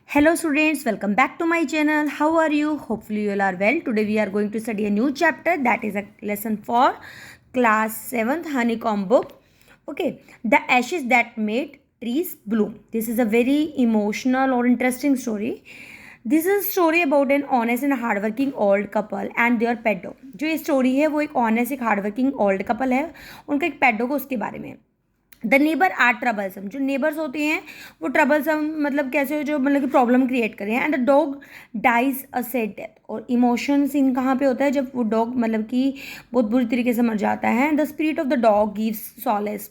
Hello students, welcome back to my channel. How are you? Hopefully you all are well. Today we are going to study a new chapter, that is a lesson for class 7th honeycomb book. Okay, the ashes that made trees bloom. This is a very emotional or interesting story. This is a story about an honest and hardworking old couple and their pet dog. जो ये story है वो एक honest एक hardworking old couple है, उनका एक pet dog है, उसके बारे में। द नेबर आर ट्रबलसम, जो नेबर्स होते हैं वो ट्रबलसम मतलब कैसे, जो मतलब कि प्रॉब्लम क्रिएट करें। And the dog dies a sad death, और इमोशन सीन कहाँ पे होता है, जब वो डॉग मतलब कि बहुत बुरी तरीके से मर जाता है। The spirit of the dog gives solace,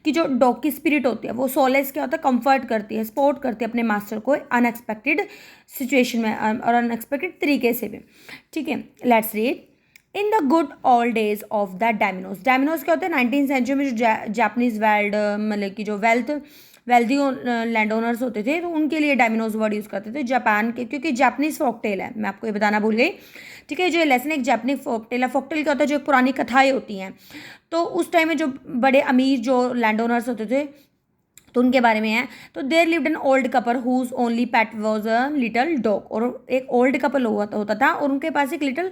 कि जो डॉग की स्पिरिट होती है वो सॉलेस क्या होता है, कंफर्ट करती है, सपोर्ट करती है अपने मास्टर को अनएक्सपेक्टेड सिचुएशन में और अनएक्सपेक्टेड तरीके से भी। ठीक है, let's read. In the good old days of the daimios, daimios क्या होता है, 19th सेंचुरी में जो जापानीज वर्ल्ड मतलब कि जो वेल्दी लैंड ओनर्स होते थे तो उनके लिए डायमिनोज वर्ड यूज़ करते थे जापान के, क्योंकि जापानीज फोकटेल है, मैं आपको ये बताना भूल गई। ठीक है, जो लेसन एक जापानीज फोकटेल है। फोकटेल क्या होता है, जो पुरानी कथाएं होती हैं, तो उस टाइम में जो बड़े अमीर जो लैंड ओनर्स होते थे तो उनके बारे में है। तो there lived an old couple whose only pet was a little dog, और एक ओल्ड कपल होता था और उनके पास एक लिटल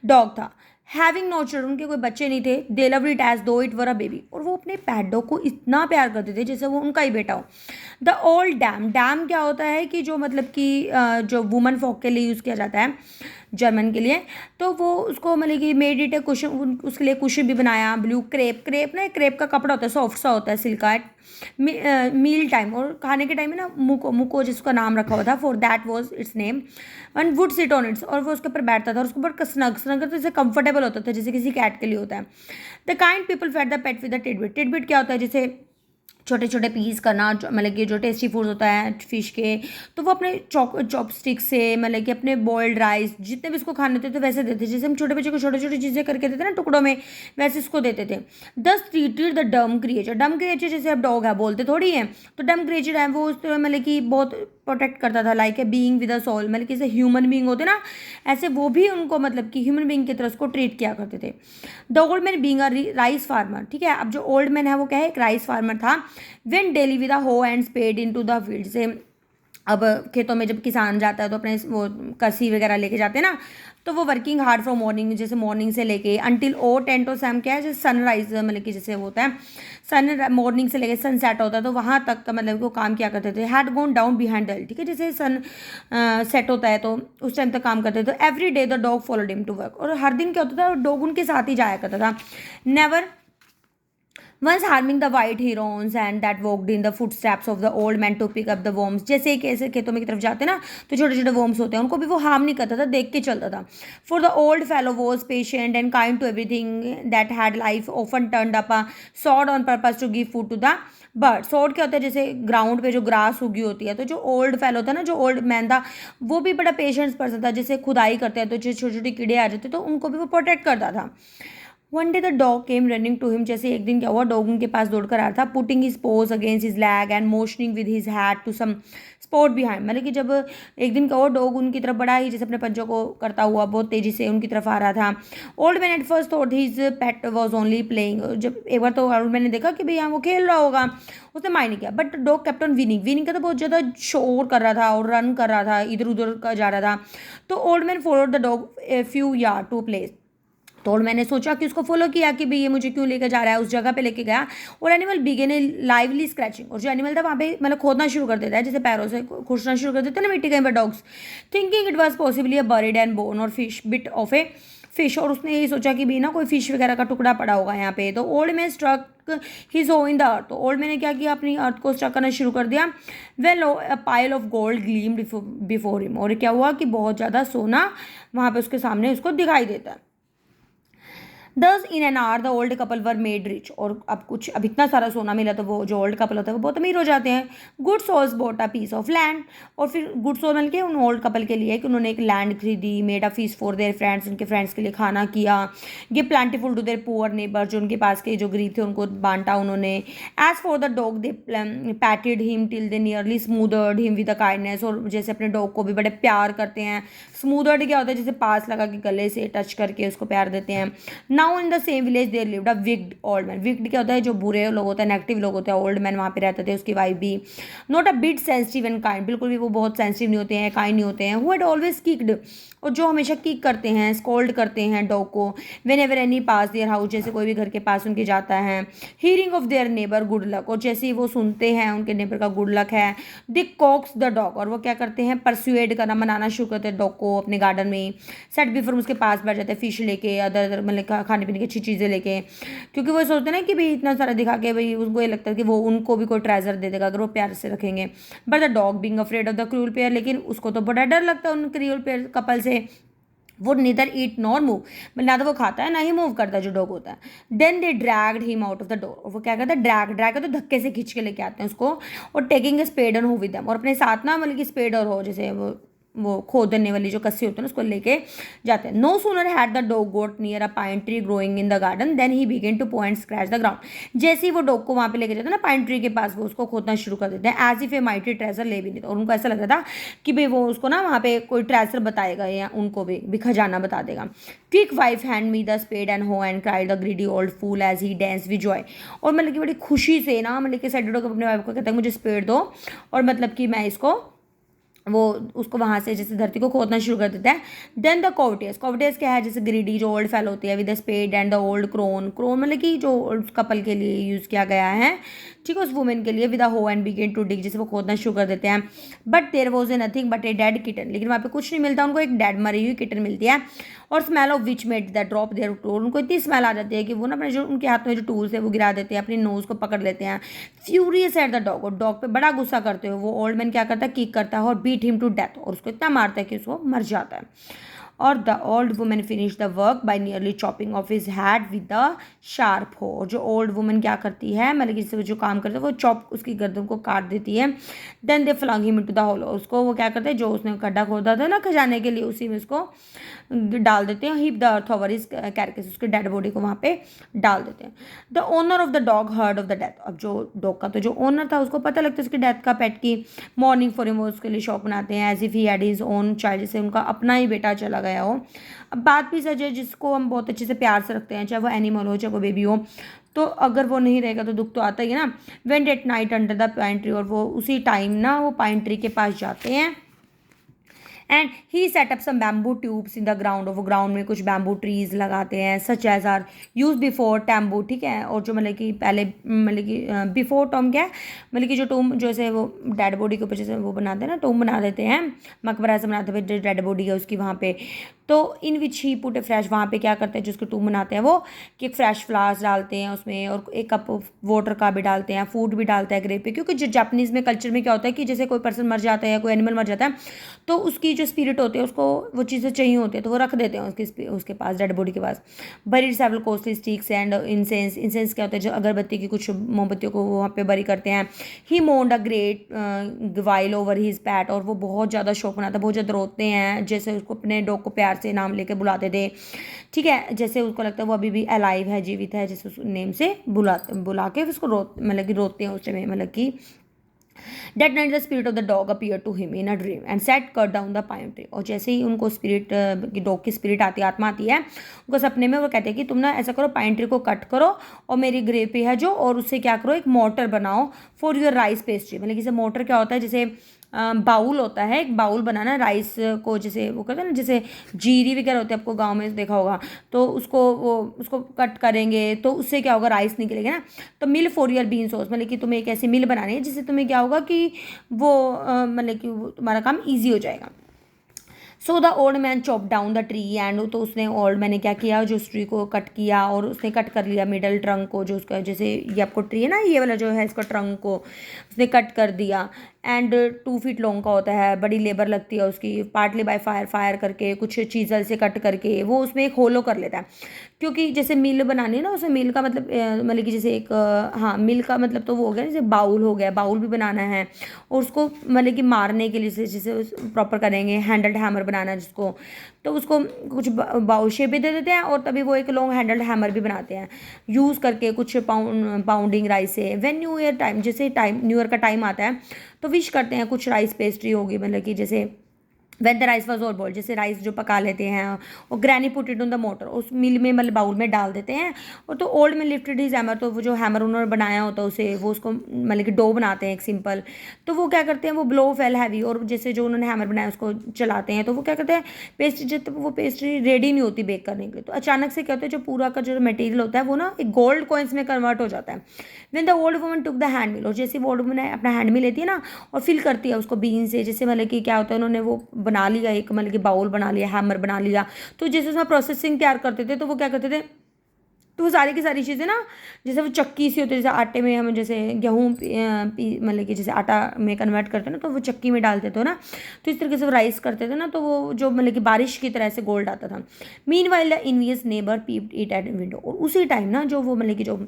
डॉग था। हैविंग नो चिल्ड्रन, उनके कोई बच्चे नहीं थे। दे लव्ड इट एज दो इट वर अ बेबी, और वो अपने पैट डॉग को इतना प्यार करते थे जैसे वो उनका ही बेटा हो। द ओल्ड डैम, डैम क्या होता है कि जो मतलब कि जो वुमन फॉक के लिए यूज़ किया जाता है जर्मन के लिए, तो वो उसको मतलब कि मेड इट ए कुशन, उसके लिए कुशन भी बनाया। ब्लू क्रेप, क्रेप ना क्रेप का कपड़ा होता है, सॉफ्ट सा होता है, सिल्क का। मील टाइम और खाने के टाइम में ना मुको मुको जिसका नाम रखा हुआ था, for that was it's name. One would sit on it's, और वो उसके ऊपर बैठता था और उसके ऊपर स्नग स्नग तो जैसे कंफर्टेबल होता था, जैसे किसी कैट के लिए होता है। The kind people fed the pet with the tidbit, tidbit क्या होता है, जैसे छोटे छोटे पीस करना, मतलब कि जो टेस्टी फूड्स होता है फिश के, तो वो अपने चॉपस्टिक से मतलब कि अपने बॉइल्ड राइस जितने भी इसको खाने देते थे वैसे देते, जैसे हम छोटे बच्चे को छोटे छोटी चीज़ें करके देते ना टुकड़ों में, वैसे इसको देते थे। दस ट्रीटेड द डम क्रिएचर, डम क्रिएचर जैसे अब डॉग है बोलते थोड़ी है, तो डम क्रिएचर है वो उस मतलब कि बहुत प्रोटेक्ट करता था, like a being with a soul, मतलब कि जैसे ह्यूमन बीइंग होते ना, ऐसे वो भी उनको मतलब कि ह्यूमन बीइंग की तरह उसको ट्रीट किया करते थे। The old man being a rice farmer, ठीक है, अब जो ओल्ड मैन है वो क्या है, एक राइस फार्मर था। Went daily with a hoe and spade into the field, से अब खेतों में जब किसान जाता है तो अपने वो कसी वगैरह लेके जाते हैं ना, तो वो वर्किंग हार्ड फ्रॉम मॉर्निंग, जैसे मॉर्निंग से लेके अंटिल ओ 10 to 7 क्या है, जैसे सनराइज मतलब कि जैसे वो होता है सन, मॉर्निंग से लेके सन सेट होता है तो वहाँ तक का मतलब वो काम किया करते थे। Had gone down behind the hill, ठीक है, जैसे सन सेट होता है तो उस टाइम तक काम करते थे। तो every day the dog followed him to work, और हर दिन क्या होता था, डॉग उनके साथ ही जाया करता था। Never once harming the white herons and that walked in the footsteps of the old man to pick up the worms, जैसे कैसे खेतों में की तरफ जाते ना तो छोटे छोटे worms होते हैं, उनको भी वो हार्म नहीं करता था, देख के चलता था। For the old fellow was patient and kind to everything that had life, often turned up a sword on purpose to give food to the bird. Sword क्या होता है, जैसे ग्राउंड पे जो ग्रास उगी होती है, तो जो ओल्ड फेलो था ना, जो ओल्ड मैन था, वो भी बड़ा पेशेंस पर्सन था, जैसे खुदाई करते हैं तो जो छोटे छोटे कीड़े आ जाते तो उनको भी वो प्रोटेक्ट करता था। One day the dog came running to him, जैसे एक दिन क्या हुआ, डॉग उनके पास दौड़ कर आ रहा था। Putting his paws against his leg and motioning with his head to some spot behind, मतलब कि जब एक दिन क्या हुआ, डॉग उनकी तरफ बड़ा ही जैसे अपने पंजों को करता हुआ बहुत तेजी से उनकी तरफ आ रहा था। Old man at first thought his pet was only playing, जब एक बार तो ओल्ड मैन ने देखा कि भैया वो खेल रहा होगा, उसने माइंड नहीं किया। But dog kept on winning, winning का तो बहुत ज़्यादा शोर कर रहा था और रन कर रहा था, इधर उधर का जा रहा था। तो old man followed the dog a few yard to place, तो मैंने सोचा कि उसको फॉलो किया कि भाई ये मुझे क्यों लेकर जा रहा है, उस जगह पे लेके गया। और एनिमल बिगेन ए लाइवली स्क्रैचिंग, और जो एनिमल था वहाँ पे मतलब खोदना शुरू कर देता है, जैसे पैरों से खुरचना शुरू कर देते हैं ना मिट्टी कहीं पर dogs, thinking it was possibly a bird and bone और fish bit of a fish, और उसने यही सोचा कि भी ना कोई फिश वगैरह का टुकड़ा पड़ा होगा यहाँ पे। तो ओल्ड मैन स्ट्रक हिज हो इन द अर्थ, तो ओल्ड मैंने क्या किया, अपनी अर्थ को स्ट्रक करना शुरू कर दिया। Well a pile of gold gleamed before him, और क्या हुआ कि बहुत ज़्यादा सोना वहाँ पे उसके सामने उसको दिखाई देता है। दस in an hour the old couple were made rich, और अब इतना सारा सोना मिला तो वो जो ओल्ड कपल होता है वो बहुत अमीर हो जाते हैं। Good souls bought a piece of land, और फिर गुड सोल मिल के उन ओल्ड कपल के लिए कि उन्होंने एक लैंड खरीदी। Made a feast for their friends, उनके फ्रेंड्स के लिए खाना किया। Give plentiful to their poor neighbour, जो उनके पास के जो गरीब थे उनको बांटा उन्होंने। As for the dog they patted him till they nearly smothered him with the kindness, और जैसे अपने डॉग को भी बड़े प्यार करते हैं। स्मूदर्ड क्या होता है, जैसे पास लगा के गले से टच करके उसको प्यार देते हैं। Now in the same village there lived a wicked old man. Wicked क्या होता है, जो बुरे लोग होते हैं, नेगेटिव लोग होते हैं, ओल्ड मैन वहाँ पे रहते थे, उसकी वाइफ भी। Not a bit sensitive and kind, बिल्कुल भी वो बहुत सेंसिटिव नहीं होते हैं, काइंड नहीं होते हैं। हु हैड ऑलवेज किक्ड, और जो हमेशा किक करते हैं, स्कोल्ड करते हैं डॉग को। When ever any pass their house, जैसे कोई भी घर के पास उनके जाता है। Hearing of their neighbour good luck, और जैसे ही वो सुनते हैं उनके नेबर का गुड लक है, दे कॉक्स द डॉग, और वो क्या करते हैं, परसुएड करना, मनाना शुरू करते हैं डॉग को अपने गार्डन में। सेट बिफोर, उसके पास बैठ जाते हैं, फिश लेके, अदर अदर मतलब खाने पीने की अच्छी चीज़ें लेके, क्योंकि वो सोचते हैं ना कि भाई इतना सारा दिखा के भाई उनको ये लगता है कि वो उनको भी कोई ट्रेजर दे देगा अगर वो प्यार से रखेंगे। But the dog being afraid of the cruel pair, लेकिन उसको तो बड़ा डर लगता है उन क्रूअल पेयर कपल से। वो नीदर ईट नॉर मूव, मतलब ना तो वो खाता है ना ही मूव करता है जो डॉग होता है। Then they dragged him out of the door, वो क्या करता है, ड्रैग तो धक्के से खींच के लेके आते हैं उसको। और टेकिंग ए स्पेड एंड हो विद देम, और अपने साथ ना मतलब कि स्पेड और हो, जैसे वो खोदने वाली जो कस्सी होती है ना, उसको लेके जाते हैं। No sooner had the dog got near a pine tree growing in the garden than he began to point scratch the ground, जैसे ही वो डॉग को वहाँ पे लेके जाते हैं ना पाइन ट्री के पास, वो उसको खोदना शुरू कर देते हैं। As if a mighty treasure lay भी नहीं, और उनको ऐसा लग रहा था कि भाई वो उसको ना वहाँ पे कोई ट्रेजर बताएगा या उनको भी खजाना बता देगा। Quick wife hand me the spade and hoe and cried the greedy old fool as he dance with joy, और मतलब कि बड़ी खुशी से ना, मतलब कि सैटरडे को अपने वाइफ को कहता है मुझे स्पेड दो, और मतलब कि मैं इसको वो उसको वहाँ से जैसे धरती को खोदना शुरू कर देता है। देन द कॉवटियस, कॉवटियस क्या है, जैसे ग्रीडी जो ओल्ड फेल होती है, with the spade and the old crone, crone मतलब कि जो उस कपल के लिए यूज़ किया गया है, ठीक है, उस वुमेन के लिए, with a hoe and began to dig, जैसे वो खोदना शुरू कर देते हैं। But there was a nothing but a dead kitten, लेकिन वहाँ पे कुछ नहीं मिलता उनको, एक डेड मरी हुई किटन मिलती है। और smell of which made that drop there tool, उनको इतनी स्मेल आ जाती है कि वो ना अपने जो उनके हाथ में जो टूल्स है वो गिरा देते हैं, अपनी नोज़ को पकड़ लेते हैं। फ्यूरियस एट द डॉग, और डॉग पे बड़ा गुस्सा करते हुए वो ओल्ड मैन क्या करता है, किक करता है और बीट हिम टू डेथ, और उसको इतना मारता है कि उसको मर जाता है। और the old women finish the work by nearly chopping of his had with the sharp हो, और जो ओल्ड वुमेन क्या करती है, मतलब इससे जो काम करते हैं वो चॉप उसकी गर्दन को काट देती है। Then they flung him into the hollow, उसको वो क्या करते हैं, जो उसने गड्ढा खोदा था ना खजाने के लिए, उसी में उसको डाल देते हैं। Heap the earth over his carcass, उसके डेड बॉडी को वहाँ पे डाल देते हैं। The owner of the dog heard of the death, अब जो डॉग का तो जो ओनर था उसको पता लगता है उसकी डेथ का, पेट की। मॉर्निंग फॉर हिम, वो उसके लिए शॉप बनाते हैं, as if he had his own child, जैसे उनका अपना ही बेटा चला गया हो। अब बात भी सच है, जिसको हम बहुत अच्छे से प्यार से रखते हैं, चाहे वो एनिमल हो चाहे वो बेबी हो, तो अगर वो नहीं रहेगा तो दुख तो आता ही है ना। Went at night under the pine tree, और वो उसी टाइम ना वो पाइन ट्री के पास जाते हैं। And he set up some bamboo tubes in the ground, और वो ग्राउंड में कुछ बैम्बू ट्रीज लगाते हैं, such as are used before tombs, ठीक है। और जो मतलब कि पहले मतलब कि बिफोर टॉम क्या है, मतलब कि जो टूम जैसे वो डेड बॉडी के ऊपर जैसे वो बनाते हैं ना, टूम बना देते हैं, मकबरा ऐसे बनाते हुए जो डेड बॉडी है उसकी वहाँ पे। तो इन विच ही पुट ए फ्रेश, वहाँ पे क्या करते हैं जो उसके टूम बनाते हैं वो, कि फ्रेश फ्लावर्स डालते हैं उसमें, और एक कप वाटर का भी डालते हैं, फूड भी डालता है ग्रेव पे, क्योंकि जो जापानीज़ में कल्चर में क्या होता है कि जैसे कोई पर्सन मर जाता है या कोई एनिमल मर जाता है, तो उसकी जो स्पिरिट होती है उसको वो चीज़ें चाहिए होती है, तो वो रख देते हैं उसके पास, डेड बॉडी के पास। Buried several costly sticks and incense, incense क्या होता है, जो अगरबत्ती की कुछ मोमबत्तियों को वहाँ पे बरी करते हैं। He mourned a great while over his pet, और वो बहुत ज़्यादा शौक मनाता है, बहुत ज़्यादा रोते हैं, जैसे उसको अपने डॉग को प्यार से नाम लेके बुलाते थे, ठीक है, जैसे उसको लगता है वो अभी भी अलाइव है, जीवित है, जैसे उस नेम से बुला के उसको मतलब कि रोते हैं उस टाइम, मतलब कि That night the spirit of the dog appeared to him in a dream and said cut down the pine tree, और जैसे ही उनको स्पिरिट डॉग की स्पिरिट आती है, आत्मा आती है उनको सपने में, वो कहते हैं कि तुम ना ऐसा करो, पाइन ट्री को कट करो और मेरी ग्रेव पे है जो, और उससे क्या करो, एक मोटर बनाओ फॉर योर राइस पेस्ट्री, मतलब जैसे मोटर क्या होता है, जैसे बाउल होता है, एक बाउल बनाना राइस को, जैसे वो कहते हैं ना, जैसे जीरी वगैरह होती है, आपको गांव में देखा होगा, तो उसको कट करेंगे तो उससे क्या होगा, राइस निकलेगा ना। तो mill for your bean sauce, मतलब कि तुम्हें एक ऐसी मिल बनानी है जिससे तुम्हें क्या होगा कि वो मतलब कि तुम्हारा काम ईजी हो जाएगा। सो the old man chop down the tree and, तो उसने ओल्ड मैन ने क्या किया, जो उस ट्री को कट किया, और उसने कट कर लिया मिडल ट्रंक को, जो उसका जैसे ये आपको ट्री है ना, ये वाला जो है इसका ट्रंक को उसने कट कर दिया। एंड 2 फीट लॉन्ग का होता है, बड़ी लेबर लगती है उसकी, पार्टली बाय फायर करके, कुछ चीज़ल से कट करके वो उसमें एक होलो कर लेता है, क्योंकि जैसे मिल बनानी है ना, उसमें मिल का मतलब कि जैसे एक हाँ, मिल का मतलब तो वो हो गया, जैसे बाउल हो गया, बाउल भी बनाना है, और उसको मतलब कि मारने के लिए जैसे प्रॉपर करेंगे, हैंडल्ड हैमर बनाना है जिसको, तो उसको कुछ बाउल शेप भी दे देते हैं, और तभी वो एक लॉन्ग हैंडल्ड हैमर भी बनाते हैं यूज़ करके कुछ पाउंडिंग राइस से। व्हेन न्यू ईयर टाइम, जैसे न्यू ईयर का टाइम आता है तो विश करते हैं, कुछ राइस पेस्ट्री होगी, मतलब कि जैसे when the rice was all boiled, जैसे राइस जो पका लेते हैं और granny put it on the motor, उस मिल में मतलब बाउल में डाल देते हैं। और तो old man lifted his hammer, तो वो जो हैमर उन्होंने बनाया होता है उसे वो उसको मतलब कि डो बनाते हैं एक सिंपल। तो वो क्या करते हैं, वो ब्लो फेल हैवी, और जैसे जो उन्होंने हैमर बनाया उसको चलाते हैं तो वो क्या करते हैं, पेस्ट्री जब तक वो पेस्ट्री रेडी नहीं होती बेक करने के लिए, तो अचानक से क्या होता है, जो पूरा का जो मटेरियल होता है वो ना एक गोल्ड कॉइन्स में कन्वर्ट हो जाता है। Then the old woman took the hand mill, और जैसे वो ओल्ड वुमन अपना हैंड मिल लेती है ना और फिल करती है उसको बीन से, जैसे मतलब कि क्या होता है, उन्होंने वो बना लिया एक मतलब कि बाउल बना लिया, हैमर बना लिया। तो जैसे उसमें प्रोसेसिंग तैयार करते थे तो वो क्या करते थे, तो वो सारी की सारी चीज़ें ना, जैसे वो चक्की सी होती है, जैसे आटे में हम जैसे गेहूँ मतलब कि जैसे आटा में कन्वर्ट करते हैं ना, तो वो चक्की में डालते थे ना, तो इस तरीके से वो राइस करते थे ना, तो वो जो मतलब कि बारिश की तरह से गोल्ड आता था। Meanwhile the envious neighbour peeped it at window, और उसी टाइम ना जो वो मतलब कि जो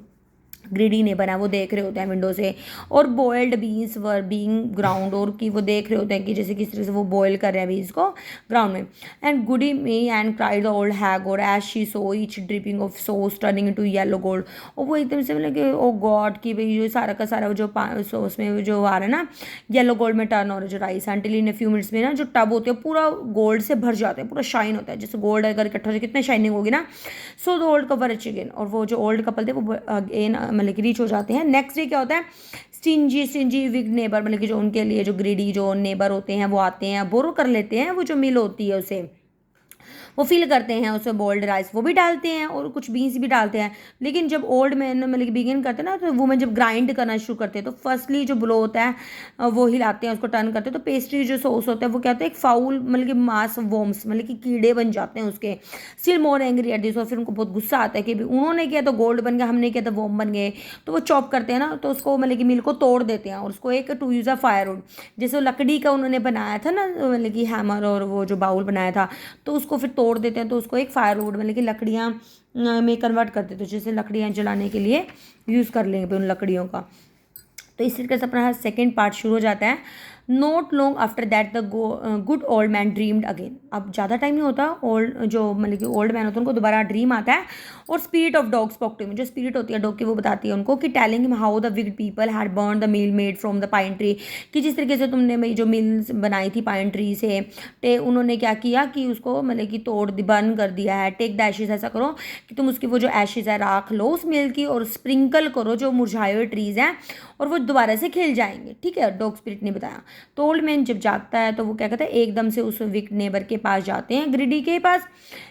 ग्रीडी नेबर है वो देख रहे होते हैं विंडो से, और boiled beans were being ground, और कि वो देख रहे होते हैं कि जैसे किस तरह से वो बॉयल कर रहे हैं बीन्स को ग्राउंड में। And goody me and cried the old hag, और as she saw each dripping of sauce turning into yellow gold, और वो एकदम से मतलब कि ओ गॉड कि भाई जो सारा का सारा जो सॉस में जो आ रहा है ना येलो गोल्ड में टर्न हो रहा है जो rice, until in few minutes में ना जो टब होते हैं पूरा गोल्ड से भर जाते हैं, पूरा शाइन होता है, जैसे गोल्ड अगर इकट्ठा हो जाए कितने शाइनिंग होगी ना। सो the old couple rich again, और वो जो ओल्ड कपल थे वो अगेन मतलब कि रीच हो जाते हैं। नेक्स्ट डे क्या होता है, स्टिंजी विग नेबर, मतलब कि जो उनके लिए जो ग्रीडी जो नेबर होते हैं वो आते हैं, बोरो कर लेते हैं वो जो मिल होती है उसे, वो फिल करते हैं उसमें बोल्ड राइस वो भी डालते हैं और कुछ बीन्स भी डालते हैं। लेकिन जब ओल्ड मैन मतलब कि बिगिन करते हैं ना, तो वुमेन जब ग्राइंड करना शुरू करते हैं तो फर्स्टली जो ब्लो होता है वो हिलाते हैं उसको टर्न करते हैं, तो पेस्ट्री जो सॉस होता है वो क्या होता है एक फाउल मतलब कि मास वॉर्म्स मतलब कि कीड़े बन जाते हैं उसके। Still more angry at this, और फिर उनको बहुत गुस्सा आता है कि उन्होंने किया तो गोल्ड बन गया, हमने किया तो वॉर्म बन गए। तो वो चॉप करते हैं ना, तो उसको मतलब कि मिल को तोड़ देते हैं और उसको एक टू यूज़ अ फायरवुड, जैसे लकड़ी का उन्होंने बनाया था ना मतलब कि हैमर और वो जो बाउल बनाया था, तो उसको फिर तोड़ देते हैं, तो उसको एक फायरवुड मतलब कि लकड़ियाँ में कन्वर्ट करते थे, जैसे लकड़ियाँ जलाने के लिए यूज़ कर लेंगे उन लकड़ियों का। तो इस तरीके से अपना सेकेंड पार्ट शुरू हो जाता है। Not long after that the good old man dreamed again, अब ज़्यादा टाइम नहीं होता, ओल्ड जो मतलब कि ओल्ड मैन होता है उनको दोबारा ड्रीम आता है, और spirit of dog spoke to him, जो स्पिरिट होती है डॉग की वो बताती है उनको कि telling him how the wicked people had burn the meal made from the pine tree, कि जिस तरीके से तुमने मेरी जो मिल बनाई थी पाइन ट्री से, ते उन्होंने क्या किया कि उसको मतलब कि तोड़ बर्न कर दिया है। टेक द एशेज, ऐसा करो कि तुम उसकी वो जो एशेज है राख लो उस मिल की और स्प्रिंकल करो जो मुरझाए हुए ट्रीज हैं और वो दोबारा से खिल जाएंगे, ठीक है, डॉग स्पिरिट ने बताया। तो ओल्ड मैन जब जागता है तो वो क्या कहता है, एकदम से उस विक्ड नेबर के पास जाते हैं, ग्रीडी के पास।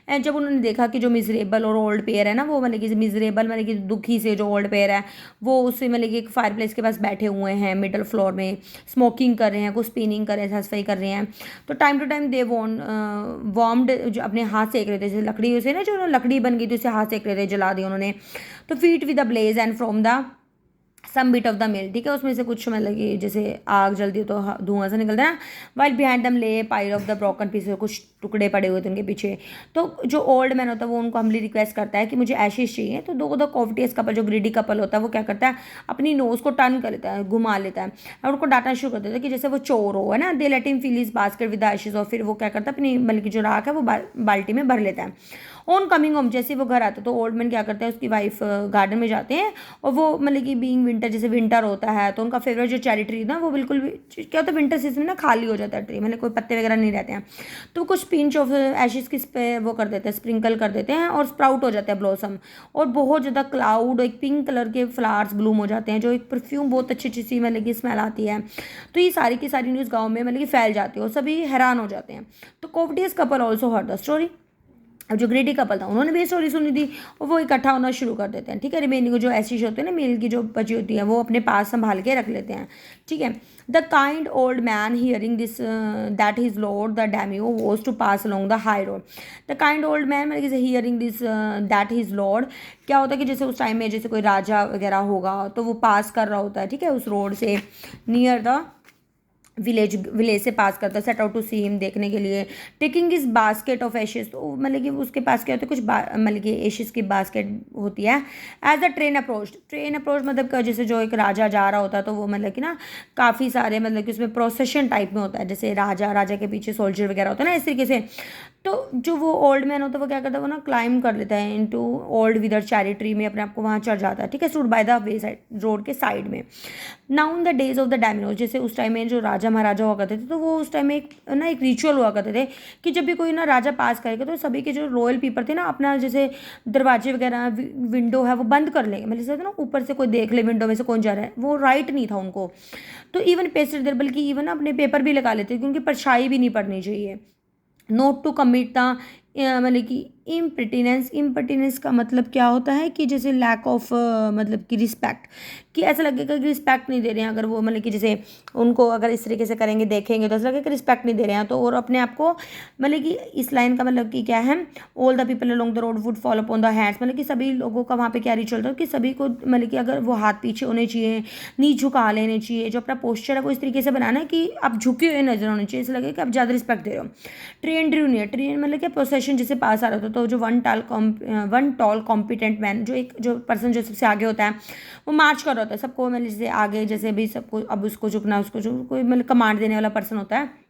एंड जब उन्होंने देखा कि जो मिजरेबल और ओल्ड पेयर है ना, वो मतलब कि मिजरेबल मतलब कि दुखी से जो ओल्ड पेयर है वो उससे मतलब कि एक फायर प्लेस के पास बैठे हुए हैं मिडल फ्लोर में, स्मोकिंग कर रहे हैं, कुछ स्पिनिंग कर रहे हैं, सफाई कर रहे हैं। तो time to time they warmed, जो अपने हाथ सेक रहे थे, जैसे लकड़ी से ना जो लकड़ी बन गई थी उसे हाथ सेक रहे थे, जला दिया उन्होंने। तो feet with the blaze and from the some bit of the mill, ठीक है, उसमें से कुछ मतलब कि जैसे आग जलती है तो धुआं सा निकलता है ना। वाइल बिहाइंड दम ले pile of the broken pieces, कुछ टुकड़े पड़े हुए थे उनके पीछे। तो जो ओल्ड मैन होता है वो उनको हम्बली रिक्वेस्ट करता है कि मुझे एशेज चाहिए। तो दो द कॉविटियस कपल जो ग्रीडी कपल होता है वो क्या करता है, अपनी नोज को टर्न कर लेता है, घुमा लेता है और उनको डांटना शुरू कर देता है कि जैसे वो चोर हो, है ना। They let him fill his basket with the ashes, और फिर वो क्या करता है अपनी मतलब कि जो राख है वो बाल्टी में भर लेता है। ऑन कमिंग होम, जैसे वो घर आता है तो ओल्ड मैन क्या करता है, उसकी वाइफ गार्डन में जाते हैं और वो मतलब कि बीइंग विंटर, जैसे विंटर होता है तो उनका फेवरेट जो चेरी ट्री ना वो बिल्कुल भी क्या होता है विंटर सीजन में ना खाली हो जाता है ट्री, मतलब कोई पत्ते वगैरह नहीं रहते हैं। तो कुछ पिंच ऑफ एशेज किस पे वो कर देते हैं, स्प्रिंकल कर देते हैं और स्प्राउट हो जाता है ब्लॉसम, और बहुत ज़्यादा क्लाउड एक पिंक कलर के फ्लावर्स ब्लूम हो जाते हैं, जो एक परफ्यूम बहुत अच्छी अच्छी सी मतलब कि स्मेल आती है। तो ये सारी की सारी न्यूज़ गाँव में मतलब कि फैल जाती है और सभी हैरान हो जाते हैं। तो covetous couple also heard the story, अब जो ग्रेडी कपल था उन्होंने भी स्टोरी सुनी थी और वो इकट्ठा होना शुरू कर देते हैं, ठीक है। रिमेनिंग जो एशिश होते हैं ना मील की जो बची होती है वो अपने पास संभाल के रख लेते हैं, ठीक है। The kind old man hearing this that his lord the daimio was to pass along the high road. The kind old man मतलब जैसे hearing this that his lord, क्या होता है कि जैसे उस टाइम में जैसे कोई राजा वगैरह होगा तो वो पास कर रहा होता है, ठीक है, उस रोड से नियर द विलेज से पास करता है, set out to see him, देखने के लिए। Taking his basket of ashes, तो मतलब कि उसके पास क्या होता है कुछ मतलब कि एशेज की बास्केट होती है। एज द ट्रेन अप्रोच मतलब जैसे जो एक राजा जा रहा होता है तो वो मतलब कि ना काफ़ी सारे मतलब कि उसमें प्रोसेशन टाइप में होता है, जैसे राजा के पीछे सोल्जर वगैरह होता है ना, इस तरीके से। तो जो वो ओल्ड मैन होता है वो क्या करता है, वो ना क्लाइंब कर लेता है इनटू ओल्ड विदर चेरी ट्री में, अपने आप को वहाँ चढ़ जाता है, ठीक है, stood by the wayside, road के साइड में। Now in the days of the daimios, जैसे उस टाइम में जो राजा राजा महाराजा हुआ करते थे, तो वो उस टाइम एक रिचुअल हुआ करते थे कि जब भी कोई ना राजा पास करेगा तो सभी के जो रॉयल पीपल थे ना अपना जैसे दरवाजे वगैरह विंडो है वो बंद कर लेंगे, मतलब जैसे ना ऊपर से कोई देख ले विंडो में से कौन जा रहा है, वो राइट नहीं था उनको। तो इवन पेस्टेड देर, बल्कि इवन अपने पेपर भी लगा लेते क्योंकि परछाई भी नहीं पड़नी चाहिए। नोट टू कमिट द मतलब कि इम्पर्टिनेंस का मतलब क्या होता है कि जैसे लैक ऑफ मतलब कि रिस्पेक्ट, कि ऐसा लगेगा कि रिस्पेक्ट नहीं दे रहे हैं अगर वो मतलब कि जैसे उनको अगर इस तरीके से करेंगे देखेंगे तो ऐसा लगेगा कि रिस्पेक्ट नहीं दे रहे हैं। तो और अपने आप को मतलब कि इस लाइन का मतलब कि क्या है, all the people along the road would follow upon the hands, मतलब कि सभी लोगों का वहाँ पे क्या रिचुअल था कि सभी को मतलब कि अगर वो हाथ पीछे होने चाहिए, नी झुका लेने चाहिए, जो अपना पोस्चर है वो इस तरीके से बनाना है कि आप झुके हुए नजर होने चाहिए, ऐसा लगे कि आप ज़्यादा रिस्पेक्ट दे रहे हो। ट्रेन ड्रू नियर, ट्रेन मतलब क्या प्रोसेशन जैसे पास आ रहा था तो जो वन टॉल कॉम्पिटेंट मैन, जो पर्सन जो सबसे आगे होता है वो मार्च कर रहा होता है सबको, मतलब जैसे आगे जैसे भी सबको अब उसको झुकना, उसको जो कोई मतलब कमांड देने वाला पर्सन होता है,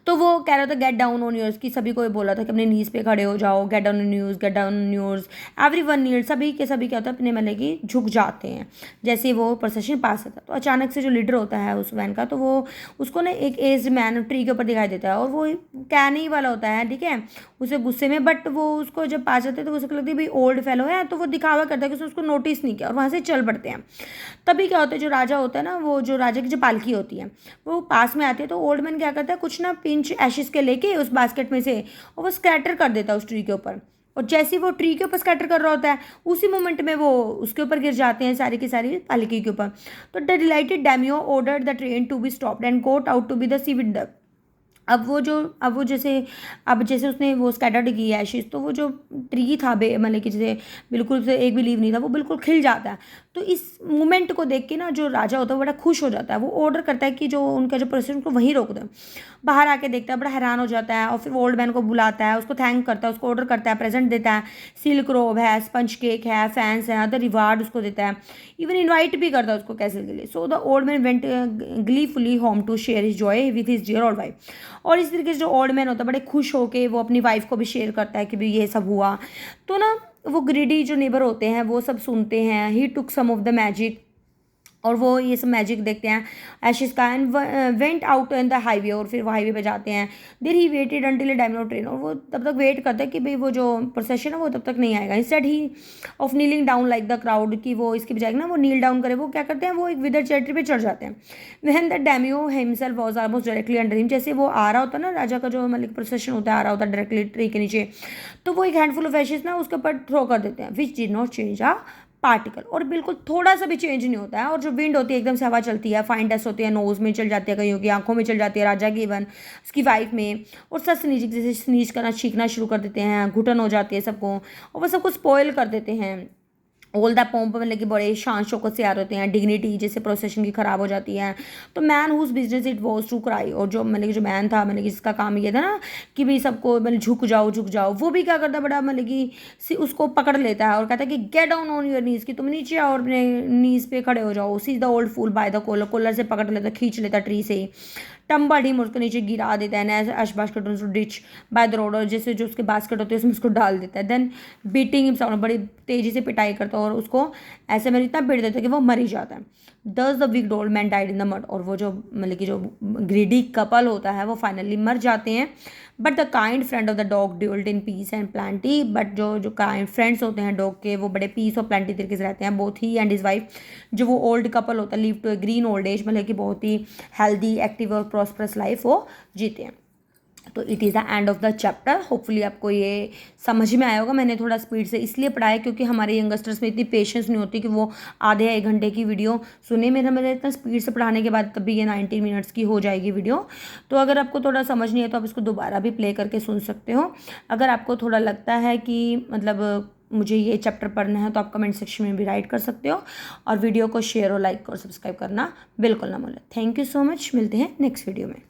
तो वो कह रहा था गेट डाउन ऑन योर्स, कि सभी को बोला था कि अपने नीज पे खड़े हो जाओ, get down on news, get down on yours, every one need, सभी के सभी क्या होता है अपने मतलब कि झुक जाते हैं जैसे ही वो प्रोसेशन पास होता है। तो अचानक से जो लीडर होता है उस वैन का, तो वो उसको ना एक एज्ड मैन ट्री के ऊपर दिखाई देता है और वो कहने ही वाला होता है, ठीक है, उसे गुस्से में, बट वो उसको जब पास जाते हैं तो उसको लगता है भाई ओल्ड फेलो है, तो वो दिखावा करता है कि उसने उसको नोटिस नहीं किया और वहाँ से चल पड़ते हैं। तभी क्या होता है, जो राजा होता है ना, वो जो राजा की जो पालकी होती है वो पास में आती है, तो ओल्ड मैन क्या करता है, कुछ ना पिंच एशिस के लेके उस बास्केट में से और वो स्कैटर कर देता है उस ट्री के ऊपर, और जैसे ही वो ट्री के ऊपर स्कैटर कर रहा होता है उसी मोमेंट में वो उसके ऊपर गिर जाते हैं सारी की सारी पालकी के ऊपर। तो the delighted daimio ordered the train to be stopped and got out to be the see with the, अब वो जैसे उसने वो स्कैटर्ड की है एशिस, तो वो जो ट्री था मतलब कि जैसे बिल्कुल से एक भी लीव नहीं था, वो बिल्कुल खिल जाता है। तो इस मोमेंट को देख के ना जो राजा होता है वो बड़ा खुश हो जाता है, वो ऑर्डर करता है कि जो उनका जो प्रोसेस उनको वहीं रोक दो। बाहर आके देखता है, बड़ा हैरान हो जाता है और फिर वो ओल्ड मैन को बुलाता है, उसको थैंक करता है, उसको ऑर्डर करता है, प्रेजेंट देता है, सिल्क रोब है, स्पंज केक है, फैंस है, अदर रिवार्ड उसको देता है, इवन इन्वाइट भी करता है उसको कैसल के लिए। So the old man went gleefully home to share his joy with his dear old wife, और इस तरीके से जो ओल्ड मैन होता है बड़े खुश होके वो अपनी वाइफ को भी शेयर करता है कि भाई ये सब हुआ। तो ना वो ग्रीडी जो नेबर होते हैं वो सब सुनते हैं, he took some of the magic, और वो ये सब मैजिक देखते हैं एशिस का, and went out in the highway, और फिर वो हाईवे पे जाते हैं। There he waited until a daimio train, और वो तब तक वेट करता है कि भाई वो जो प्रोसेशन है वो तब तक नहीं आएगा। Instead he of kneeling down like the crowd, कि वो इसकी बजाय ना वो नील डाउन करे, वो क्या करते हैं, वो एक विदर चेयर पे चढ़ जाते हैं। When the daimio himself was almost directly under him, जैसे वो आ रहा होता है ना राजा का जो मतलब प्रोसेशन होता है आ रहा होता है डायरेक्टली ट्री के नीचे, तो वो एक हैंडफुल ऑफ एशिस ना उसके ऊपर थ्रो कर देते हैं, which did not change a particle, और बिल्कुल थोड़ा सा भी चेंज नहीं होता है। और जो विंड होती है एकदम से हवा चलती है, फाइन डस्ट होती है, नोज में चल जाती है, कईयों की आंखों में चल जाती है, राजा की इवन उसकी वाइफ में, और सब स्नीज जैसे स्नीज करना छींकना शुरू कर देते हैं, घुटन हो जाती है सबको, और वो सबको स्पॉइल कर देते हैं। ऑल द पॉम्प मतलब कि बड़े शान शौकत से आ रहे होते हैं, डिग्निटी जैसे प्रोसेशन की ख़राब हो जाती है। तो man whose business it was to cry, और जो मतलब कि जो मैन था मतलब कि इसका काम ये था ना कि भाई सबको मतलब झुक जाओ, वो भी क्या करता है बड़ा मतलब कि उसको पकड़ लेता है और कहता है कि get down on your knees, कि तुम नीचे आओ और अपने नीज पे खड़े हो जाओ। See the old fool by the collar से पकड़ लेता, खींच लेता ट्री से, टम्बल ही उसको नीचे गिरा देता है, ash basket ditch by the road, और जैसे जो उसके बास्केट होती है उसमें उसको डाल देता है। देन बीटिंग हिम साउंड, बड़ी तेज़ी से पिटाई करता है और उसको ऐसे में इतना पीट देता है कि वो मर ही जाता है। दस the wicked old man died in the mud, और वो जो मतलब कि जो ग्रीडी कपल होता है वो फाइनली मर जाते हैं। But the kind friend of the dog dwelled in peace and plenty, but जो काइंड फ्रेंड्स होते हैं डॉग के वो बड़े पीस और प्लांटी तरीके से रहते हैं। Both he and his wife, जो वो ओल्ड कपल होता है, live to a green old age, मतलब कि बहुत ही हेल्दी एक्टिव और प्रॉस्परस लाइफ वो जीते हैं। तो it is the end of the chapter. Hopefully आपको ये समझ में आया होगा। मैंने थोड़ा स्पीड से इसलिए पढ़ाया क्योंकि हमारे यंगस्टर्स में इतनी पेशेंस नहीं होती कि वो आधे या 1 घंटे की वीडियो सुने। मेरे इतना स्पीड से पढ़ाने के बाद तभी ये 90 मिनट्स की हो जाएगी वीडियो। तो अगर आपको थोड़ा समझ नहीं है तो आप इसको दोबारा भी प्ले करके सुन सकते हो। अगर आपको थोड़ा लगता है कि मतलब मुझे ये चैप्टर पढ़ना है तो आप कमेंट सेक्शन में भी राइट कर सकते हो, और वीडियो को शेयर और लाइक और सब्सक्राइब करना बिल्कुल ना भूलें। थैंक यू सो मच, मिलते हैं नेक्स्ट वीडियो में।